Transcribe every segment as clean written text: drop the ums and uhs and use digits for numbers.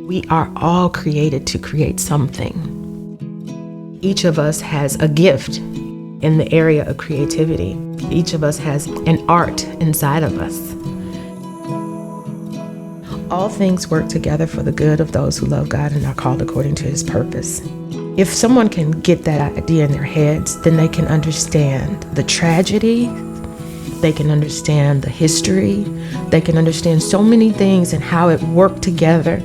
We are all created to create something. Each of us has a gift in the area of creativity. Each of us has an art inside of us. All things work together for the good of those who love God and are called according to His purpose. If someone can get that idea in their heads, then they can understand the tragedy, they can understand the history, they can understand so many things and how it worked together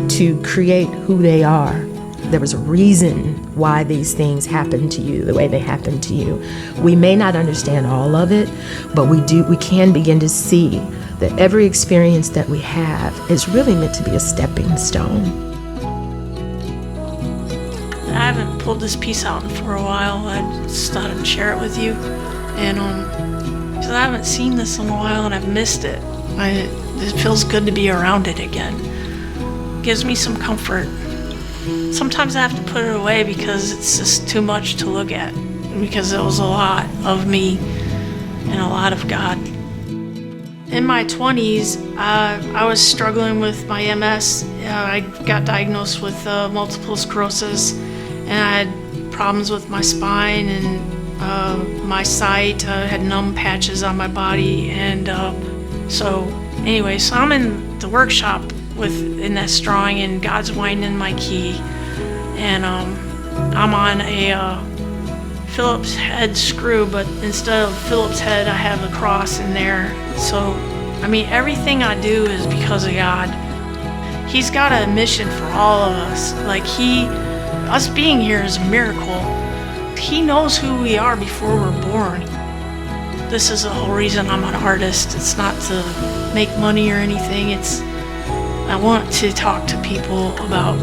to create who they are. There was a reason why these things happened to you the way they happened to you. We may not understand all of it, but we can begin to see that every experience that we have is really meant to be a stepping stone. I haven't pulled this piece out for a while. I just thought I'd share it with you. And because I haven't seen this in a while and I've missed it. It feels good to be around it again. It gives me some comfort. Sometimes I have to put it away because it's just too much to look at, because it was a lot of me and a lot of God. In my 20s, I was struggling with my MS. I got diagnosed with multiple sclerosis, and I had problems with my spine and my sight. I had numb patches on my body, and so I'm in the workshop with Ines drawing, and God's winding my key, and I'm on a Phillips head screw, but instead of Phillips head, I have a cross in there. So, everything I do is because of God. He's got a mission for all of us. Us being here is a miracle. He knows who we are before we're born. This is the whole reason I'm an artist. It's not to make money or anything. I want to talk to people about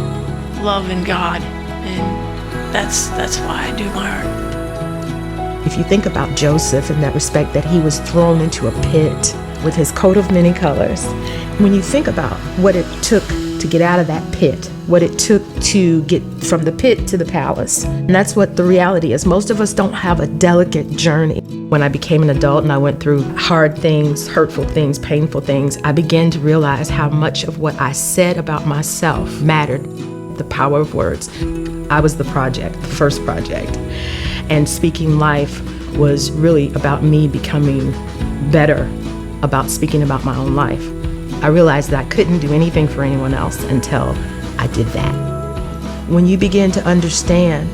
love and God, and that's why I do my art. If you think about Joseph in that respect, that he was thrown into a pit with his coat of many colors, when you think about what it took to get out of that pit, what it took to get from the pit to the palace, and that's what the reality is. Most of us don't have a delicate journey. When I became an adult and I went through hard things, hurtful things, painful things, I began to realize how much of what I said about myself mattered. The power of words. I was the first project. And speaking life was really about me becoming better about speaking about my own life. I realized that I couldn't do anything for anyone else until I did that. When you begin to understand,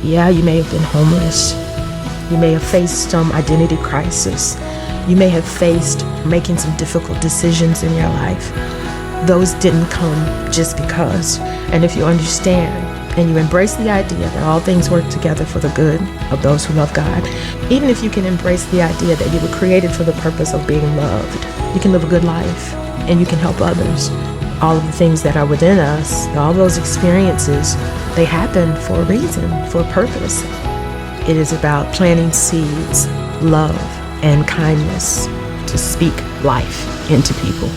you may have been homeless, you may have faced some identity crisis, you may have faced making some difficult decisions in your life. Those didn't come just because. And if you understand and you embrace the idea that all things work together for the good of those who love God, even if you can embrace the idea that you were created for the purpose of being loved, you can live a good life and you can help others. All of the things that are within us, all those experiences, they happen for a reason, for a purpose. It is about planting seeds, love, and kindness to speak life into people.